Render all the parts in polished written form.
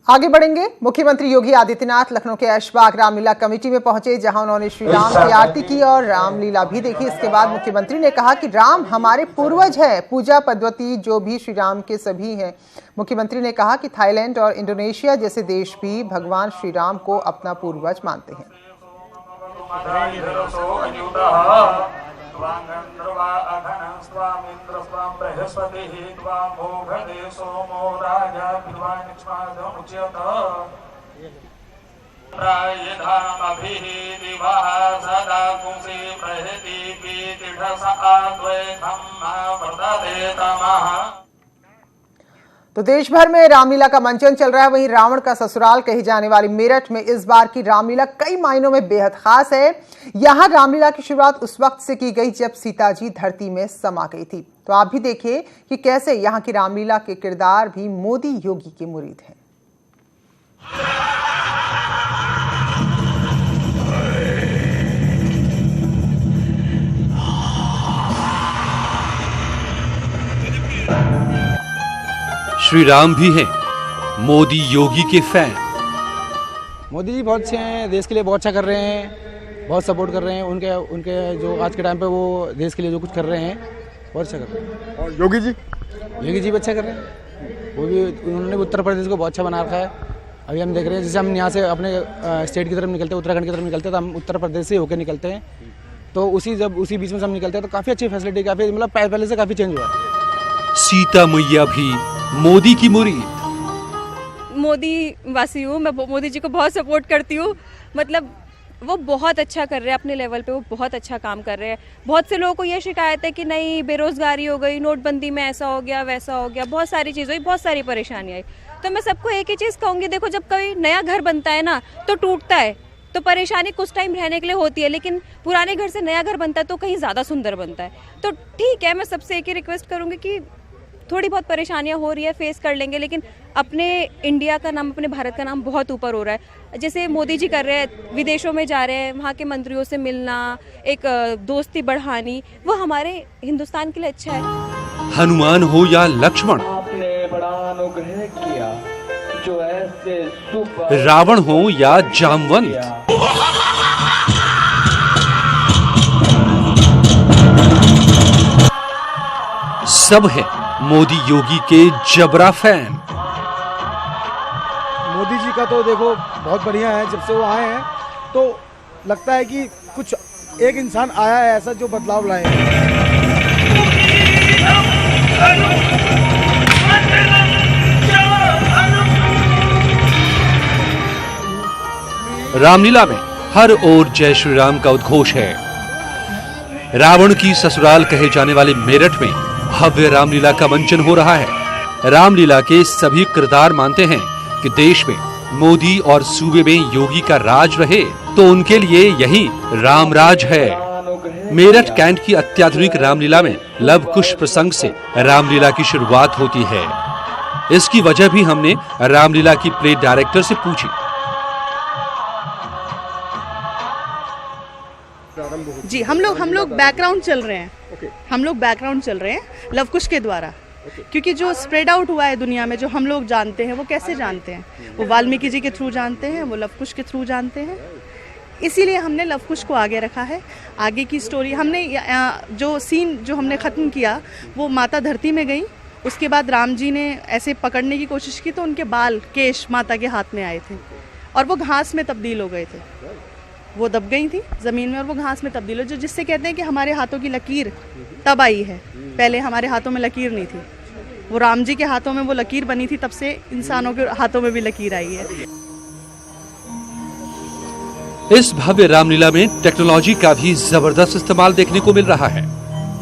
आगे बढ़ेंगे। मुख्यमंत्री योगी आदित्यनाथ लखनऊ के ऐशबाग रामलीला कमेटी में पहुंचे, जहां उन्होंने श्री राम की आरती की और रामलीला भी देखी। इसके बाद मुख्यमंत्री ने कहा कि राम हमारे पूर्वज हैं, पूजा पद्धति जो भी श्री राम के सभी हैं। मुख्यमंत्री ने कहा कि थाईलैंड और इंडोनेशिया जैसे देश भी भगवान श्री राम को अपना पूर्वज मानते हैं। तो देश भर में रामलीला का मंचन चल रहा है। वहीं रावण का ससुराल कही जाने वाली मेरठ में इस बार की रामलीला कई मायनों में बेहद खास है। यहां रामलीला की शुरुआत उस वक्त से की गई जब सीता जी धरती में समा गई थी। तो आप भी देखिए कि कैसे यहां की रामलीला के किरदार भी मोदी योगी के मुरीद हैं। श्री राम भी हैं मोदी योगी के फैन। मोदी जी बहुत अच्छे हैं, देश के लिए बहुत अच्छा कर रहे हैं, बहुत सपोर्ट कर रहे हैं। उनके जो आज के टाइम पे वो देश के लिए जो कुछ कर रहे हैं बहुत अच्छा कर रहे हैं। और योगी जी भी अच्छा कर रहे हैं। वो भी उन्होंने उत्तर प्रदेश को बहुत अच्छा बना रखा है। अभी हम देख रहे हैं जैसे हम यहाँ से अपने स्टेट की तरफ निकलते हैं, उत्तराखंड की तरफ निकलते हैं, तो हम उत्तर प्रदेश से होकर निकलते हैं। तो उसी बीच में से हम निकलते हैं तो काफ़ी अच्छी फैसिलिटी, काफ़ी मतलब पहले से काफ़ी चेंज हुआ है। सीता मैया भी मोदी की मुरीद। मोदी वासी हूँ मैं, मोदी जी को बहुत सपोर्ट करती हूँ। मतलब वो बहुत अच्छा कर रहे हैं अपने लेवल पे, वो बहुत अच्छा काम कर रहे हैं। बहुत से लोगों को ये शिकायत है कि नहीं बेरोजगारी हो गई, नोटबंदी में ऐसा हो गया वैसा हो गया, बहुत सारी चीज़ हुई, बहुत सारी परेशानी आई। तो मैं सबको एक ही चीज़ कहूँगी, देखो जब कोई नया घर बनता है ना तो टूटता है, तो परेशानी कुछ टाइम रहने के लिए होती है, लेकिन पुराने घर से नया घर बनता है तो कहीं ज़्यादा सुंदर बनता है। तो ठीक है, मैं सबसे एक ही रिक्वेस्ट करूँगी कि थोड़ी बहुत परेशानियां हो रही है, फेस कर लेंगे, लेकिन अपने इंडिया का नाम, अपने भारत का नाम बहुत ऊपर हो रहा है। जैसे मोदी जी कर रहे हैं, विदेशों में जा रहे हैं, वहाँ के मंत्रियों से मिलना, एक दोस्ती बढ़ानी, वो हमारे हिंदुस्तान के लिए अच्छा है। हनुमान हो या लक्ष्मण, आपने बड़ा अनुग्रह किया, जो ऐसे रावण हो या जामवंत, सब है मोदी योगी के जबरा फैन। मोदी जी का तो देखो बहुत बढ़िया है। जब से वो आए हैं तो लगता है कि कुछ एक इंसान आया है ऐसा जो बदलाव लाए। रामलीला में हर ओर जय श्री राम का उद्घोष है। रावण की ससुराल कहे जाने वाले मेरठ में भव्य रामलीला का मंचन हो रहा है। रामलीला के सभी किरदार मानते हैं कि देश में मोदी और सूबे में योगी का राज रहे, तो उनके लिए यही राम राज है। मेरठ कैंट की अत्याधुनिक रामलीला में लव कुश प्रसंग से रामलीला की शुरुआत होती है। इसकी वजह भी हमने रामलीला की प्ले डायरेक्टर से पूछी। जी हम लोग बैकग्राउंड चल रहे हैं। हम लोग बैकग्राउंड चल रहे हैं लव कुश के द्वारा, क्योंकि जो स्प्रेड आउट हुआ है दुनिया में, जो हम लोग जानते हैं वो कैसे जानते हैं, वो वाल्मीकि जी के थ्रू जानते हैं, वो लव कुश के थ्रू जानते हैं। इसीलिए हमने लव कुश को आगे रखा है। आगे की स्टोरी हमने जो सीन जो हमने ख़त्म किया वो माता धरती में गई, उसके बाद राम जी ने ऐसे पकड़ने की कोशिश की तो उनके बाल केश माता के हाथ में आए थे और वो घास में तब्दील हो गए थे। वो दब गई थी ज़मीन में और वो घास में तब्दील हो, जो जिससे कहते हैं कि हमारे हाथों की लकीर तब आई है। पहले हमारे हाथों में लकीर नहीं थी, वो राम जी के हाथों में वो लकीर बनी थी, तब से इंसानों के हाथों में भी लकीर आई है। इस भव्य रामलीला में टेक्नोलॉजी का भी जबरदस्त इस्तेमाल देखने को मिल रहा है।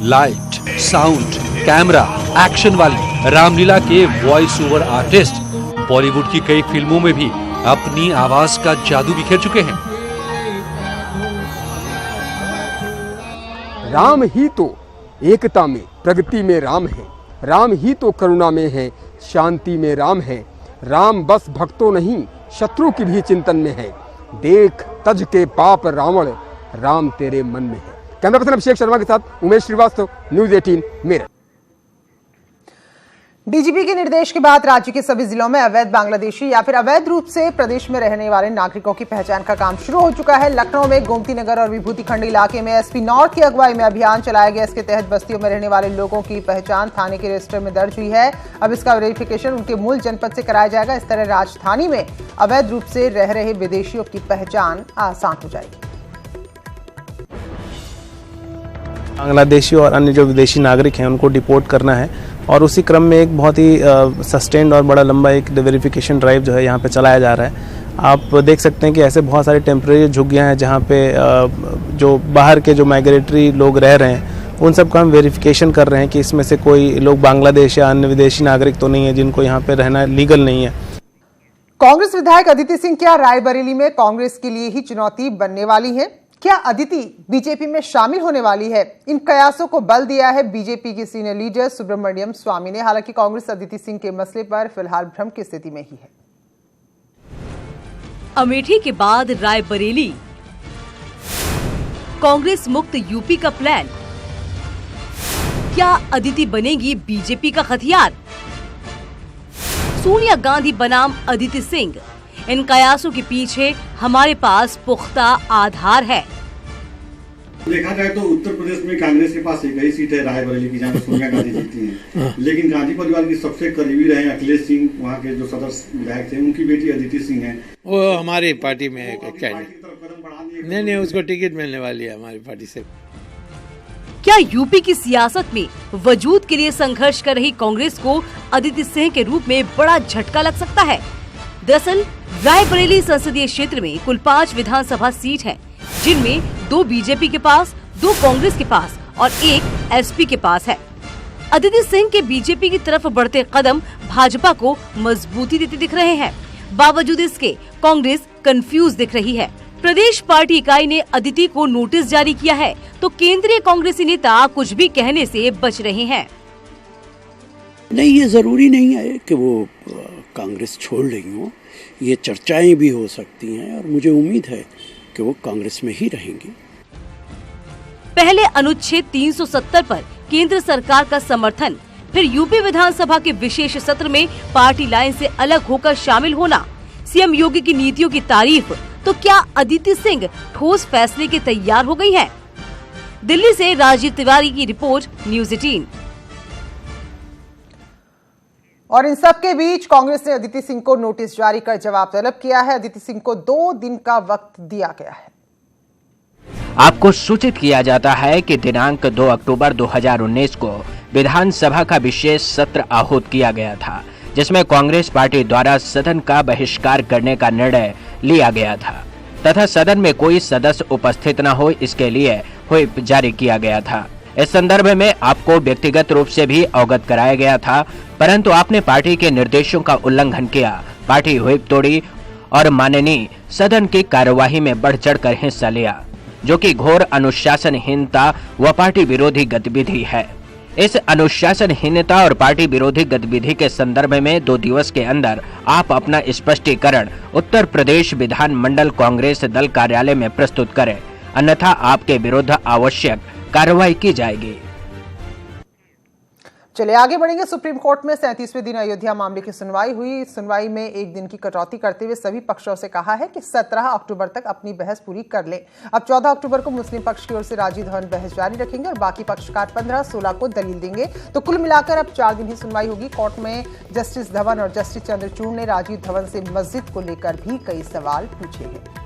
लाइट, साउंड, कैमरा, एक्शन वाली रामलीला के वॉइस ओवर आर्टिस्ट बॉलीवुड की कई फिल्मों में भी अपनी आवाज का जादू बिखेर चुके हैं। राम ही तो एकता में, प्रगति में राम है। राम ही तो करुणा में है, शांति में राम है। राम बस भक्तों नहीं शत्रु की भी चिंतन में है। देख तज के पाप रावण, राम तेरे मन में है। कैमरा पर्सन अभिषेक शर्मा के साथ उमेश श्रीवास्तव, न्यूज़ 18 मेरठ। डीजीपी के निर्देश के बाद राज्य के सभी जिलों में अवैध बांग्लादेशी या फिर अवैध रूप से प्रदेश में रहने वाले नागरिकों की पहचान का काम शुरू हो चुका है। लखनऊ में गोमती नगर और विभूति खंड इलाके में एसपी नॉर्थ की अगुवाई में अभियान चलाया गया। इसके तहत बस्तियों में रहने वाले लोगों की पहचान थाने के रजिस्टर में दर्ज हुई है। अब इसका वेरिफिकेशन उनके मूल जनपद से कराया जाएगा। इस तरह राजधानी में अवैध रूप से रह रहे विदेशियों की पहचान आसान हो जाएगी। बांग्लादेशी और अन्य जो विदेशी नागरिक हैं उनको डिपोर्ट करना है और उसी क्रम में एक बहुत ही सस्टेन्ड और बड़ा लंबा एक वेरिफिकेशन ड्राइव जो है यहाँ पे चलाया जा रहा है। आप देख सकते हैं कि ऐसे बहुत सारे टेम्परेरी झुग्गियाँ हैं जहाँ पे जो बाहर के जो माइग्रेटरी लोग रह रहे हैं उन सब का हम वेरिफिकेशन कर रहे हैं कि इसमें से कोई लोग बांग्लादेश या अन्य विदेशी नागरिक तो नहीं है जिनको यहाँ पे रहना लीगल नहीं है। कांग्रेस विधायक अदिति सिंह क्या रायबरेली में कांग्रेस के लिए ही चुनौती बनने वाली है? क्या अदिति बीजेपी में शामिल होने वाली है? इन कयासों को बल दिया है बीजेपी के सीनियर लीडर सुब्रमण्यम स्वामी ने। हालांकि कांग्रेस अदिति सिंह के मसले पर फिलहाल भ्रम की स्थिति में ही है। अमेठी के बाद रायबरेली, कांग्रेस मुक्त यूपी का प्लान। क्या अदिति बनेगी बीजेपी का हथियार? सोनिया गांधी बनाम अदिति सिंह, इन कयासों के पीछे हमारे पास पुख्ता आधार है। देखा जाए तो उत्तर प्रदेश में कांग्रेस के पास एक ही सीट है रायबरेली की, जहाँ सोनिया गांधी जीती हैं। लेकिन गांधी परिवार की सबसे करीबी रहे अखिलेश सिंह, वहाँ के जो सदस्य विधायक थे, उनकी बेटी अदिति सिंह है। वो हमारी पार्टी में नहीं, उसको टिकट मिलने वाली है हमारी पार्टी से। क्या यूपी की सियासत में वजूद के लिए संघर्ष कर रही कांग्रेस को अदिति सिंह के रूप में बड़ा झटका लग सकता है? दरअसल रायबरेली संसदीय क्षेत्र में कुल 5 विधानसभा सीट हैं, जिनमें 2 बीजेपी के पास, 2 कांग्रेस के पास और 1 एसपी के पास है। अदिति सिंह के बीजेपी की तरफ बढ़ते कदम भाजपा को मजबूती देते दिख रहे हैं। बावजूद इसके कांग्रेस कंफ्यूज दिख रही है। प्रदेश पार्टी इकाई ने अदिति को नोटिस जारी किया है, तो केंद्रीय कांग्रेसी नेता कुछ भी कहने से बच रहे हैं। नहीं, ये जरूरी नहीं है कि वो कांग्रेस छोड़ रही हो, ये चर्चाएं भी हो सकती हैं और मुझे उम्मीद है कि वो कांग्रेस में ही रहेंगी। पहले अनुच्छेद 370 पर केंद्र सरकार का समर्थन, फिर यूपी विधानसभा के विशेष सत्र में पार्टी लाइन से अलग होकर शामिल होना, सीएम योगी की नीतियों की तारीफ, तो क्या अदिति सिंह ठोस फैसले के तैयार हो गई हैं? दिल्ली से राजीव तिवारी की रिपोर्ट, न्यूज़ 18। और इन सब के बीच कांग्रेस ने अदिति सिंह को नोटिस जारी कर जवाब तलब किया है। अदिति सिंह को 2 दिन का वक्त दिया गया है। आपको सूचित किया जाता है कि दिनांक 2 अक्टूबर 2019 को विधानसभा का विशेष सत्र आहूत किया गया था, जिसमें कांग्रेस पार्टी द्वारा सदन का बहिष्कार करने का निर्णय लिया गया था तथा सदन में कोई सदस्य उपस्थित न हो, इसके लिए व्हिप जारी किया गया था। इस संदर्भ में आपको व्यक्तिगत रूप से भी अवगत कराया गया था, परंतु आपने पार्टी के निर्देशों का उल्लंघन किया, पार्टी व्हिप तोड़ी और माननीय सदन की कार्यवाही में बढ़ चढ़कर हिस्सा लिया, जो कि घोर अनुशासनहीनता व पार्टी विरोधी गतिविधि है। इस अनुशासनहीनता और पार्टी विरोधी गतिविधि के संदर्भ में 2 दिवस के अंदर आप अपना स्पष्टीकरण उत्तर प्रदेश विधानमंडल कांग्रेस दल कार्यालय में प्रस्तुत करें, अन्यथा आपके विरुद्ध आवश्यक कार्रवाई की जाएगी। चलिए आगे बढ़ेंगे। सुप्रीम कोर्ट में 37वें दिन अयोध्या मामले की सुनवाई हुई। सुनवाई में 1 दिन की कटौती करते हुए सभी पक्षों से कहा है कि 17 अक्टूबर तक अपनी बहस पूरी कर लें। अब 14 अक्टूबर को मुस्लिम पक्ष की ओर से राजीव धवन बहस जारी रखेंगे और बाकी पक्षकार 15-16 को दलील देंगे। तो कुल मिलाकर अब 4 दिन ही सुनवाई होगी। कोर्ट में जस्टिस धवन और जस्टिस चंद्रचूड़ ने राजीव धवन से मस्जिद को लेकर भी कई सवाल पूछे हैं।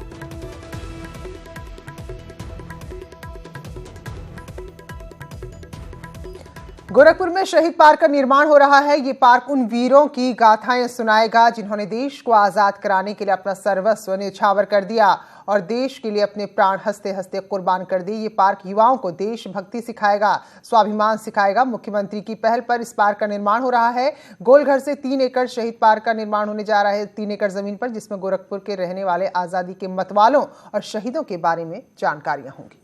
गोरखपुर में शहीद पार्क का निर्माण हो रहा है। ये पार्क उन वीरों की गाथाएं सुनाएगा जिन्होंने देश को आजाद कराने के लिए अपना सर्वस्व न्यौछावर कर दिया और देश के लिए अपने प्राण हंसते हंसते कुर्बान कर दिए। ये पार्क युवाओं को देशभक्ति सिखाएगा, स्वाभिमान सिखाएगा। मुख्यमंत्री की पहल पर इस पार्क का निर्माण हो रहा है। गोलघर से 3 एकड़ शहीद पार्क का निर्माण होने जा रहा है, 3 एकड़ जमीन पर, जिसमें गोरखपुर के रहने वाले आजादी के मतवालों और शहीदों के बारे में जानकारियां होंगी।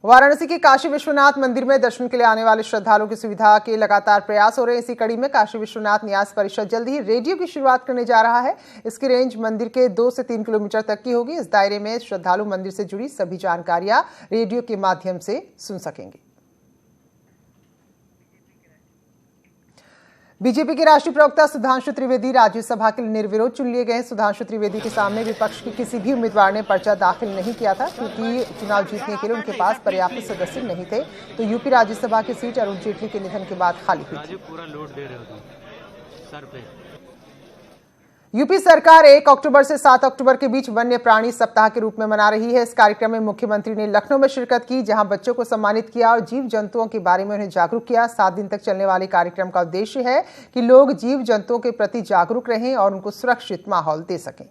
वाराणसी के काशी विश्वनाथ मंदिर में दर्शन के लिए आने वाले श्रद्धालुओं की सुविधा के लगातार प्रयास हो रहे हैं। इसी कड़ी में काशी विश्वनाथ न्यास परिषद जल्द ही रेडियो की शुरुआत करने जा रहा है। इसकी रेंज मंदिर के 2 से 3 किलोमीटर तक की होगी। इस दायरे में श्रद्धालु मंदिर से जुड़ी सभी जानकारियां रेडियो के माध्यम से सुन सकेंगे। बीजेपी के राष्ट्रीय प्रवक्ता सुधांशु त्रिवेदी राज्यसभा के लिए निर्विरोध चुन लिए गए। सुधांशु त्रिवेदी के सामने विपक्ष के किसी भी उम्मीदवार ने पर्चा दाखिल नहीं किया था, क्योंकि चुनाव जीतने के लिए उनके पास पर्याप्त सदस्य नहीं थे। तो यूपी राज्यसभा की सीट अरुण जेटली के निधन के बाद खाली हुई थी। यूपी सरकार 1 अक्टूबर से 7 अक्टूबर के बीच वन्य प्राणी सप्ताह के रूप में मना रही है। इस कार्यक्रम में मुख्यमंत्री ने लखनऊ में शिरकत की, जहां बच्चों को सम्मानित किया और जीव जंतुओं के बारे में उन्हें जागरूक किया। 7 दिन तक चलने वाले कार्यक्रम का उद्देश्य है कि लोग जीव जंतुओं के प्रति जागरूक रहें और उनको सुरक्षित माहौल दे सकें।